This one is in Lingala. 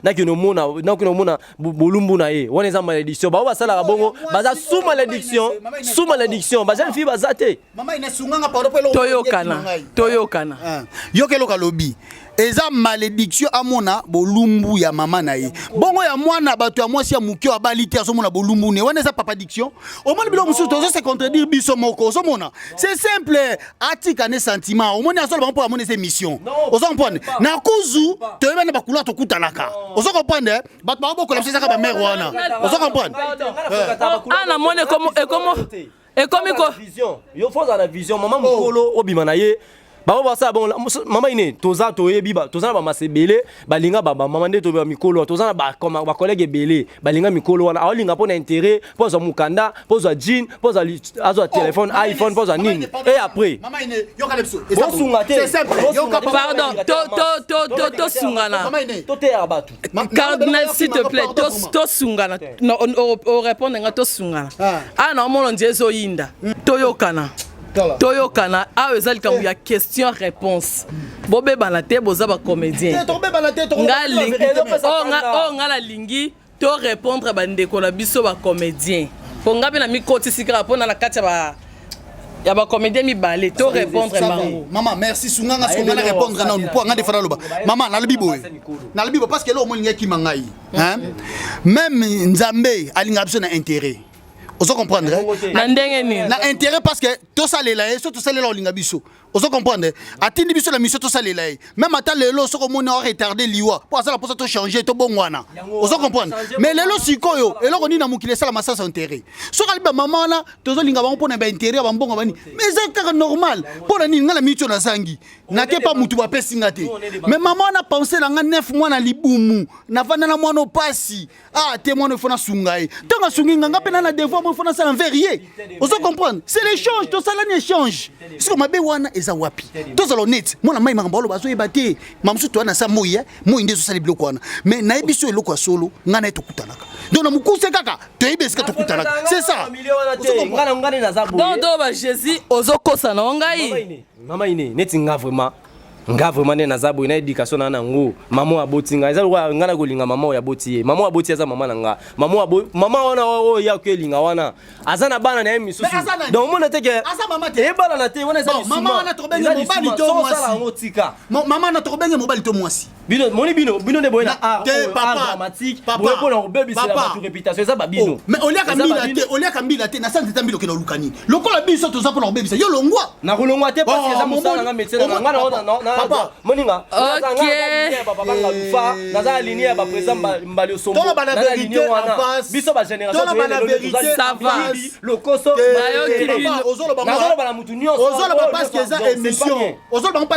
na kino mona bolumbu na ye wana eza malédiction ba sala bongo baza sous malédiction ba jeune fille bazate mama ina sunganga pardon pelo toyokana yokelo kalobi eza malédiction amona bolumbu ya mama na ye bongo ya mwana bato ya mwasi ya mukio abalite azomona bolumbu ne wana eza papa diction au moins bilo musu tozo se contredire biso moko ozomona c'est simple atika ne sentiment au moins azola bango pour amona ces missions ozo comprendre na kuzu toyeba na bakula to kutalaka ozo comprendre bato ba bokola mseza ka ba mère wana ozo comprendre ana mone comme ko vision yo faut la vision mama mukolo obima na ye ba ça bon mama ine toza toyebi ba toza ba masebele balinga ba mama nde to ba mikolo toza ba comme ba collègue belé balinga mikolo wana alinga pona intérêt poza mukanda poza jean poza azo téléphone iPhone poza nini et après mama ine yokalepso c'est simple pardon to sungana to te abatu cardinal s'il te plaît to sungana on répondre nga to sungana ana molo njezo yinda toyokana toyokana aweza likambo ya question réponse bobeba na te boza ba comédien ngala lingi to répondre ba ndeko na biso ba comédien po ngabe na mikoti sikara pona na kati ya ba comédien mi balé to répondre bango maman merci sunganga sungana répondre na po nga defana loba maman na libibo parce que là au moins ngaki mangai hein même nzambe alinga biso na intérêt. Vous comprenez? Na intérêt parce que tout ça les là, tout ça les là olinga biso. Vous comprenez? Atindi biso la mission tout ça les là. Même attends les lots so comme on a retardé liwa. Pour ça la pour ça tout changer to bon wana. Vous comprenez? Mais les lots sikoyo, et là on dit na mukile ça la massa intérêt. So kalba maman là, tozo linga ba mpona ba intérêt ba mbonga bani. Mais c'est normal. Pour la ninga la mission na sangi. Na ke pa mutu ba pesinga te. Mais maman a pensé na 9 mois na libumu. Na vana na mwana pasi. Ah témoin ne fona sungai. Tanga sunginga ngape na devoir il faut ça en vérifier. Vous comprenez? C'est l'échange, tout ça là l'échange. C'est comme ma wana eza wapi. Tout ça honnête. Moi na mai mangambolo bazo ebate. Mamsu to na sa moye, mo inde so sali biloko wana. Mais na ebiso eloko solo, ngana to kutanaka. Donc na mukuse kaka, to ebeska to kutanaka. C'est ça. Ngana na zabo. Donc ba Jésus ozokosa na ngai. Mama ine, neti nga vraiment na zabo ina éducation na ngo maman abotinga eza kwa ngana kolinga maman ya botiye maman aboti eza maman nanga maman wana o ya kelinga wana azana bana na emi susu donc mona teke asa maman te e bana na te wana eza maman wana to benge mobali to mwasi maman na to benge mobali to mwasi bino moni bino de boyena te papa dramatique pour na obebi c'est la réputation eza ba bino mais olia kambila te na santé tambilo ke na lukani lokola biso to za pour na obebi yo longwa na kolongwa te parce que eza musala nga médecin na ngana papa moninga naza ligne ba président mbali osombo na vérité biso ba génération ça va le koso ozolo ba mutu nyonso ozolo ba parce que eza émission ozolo ba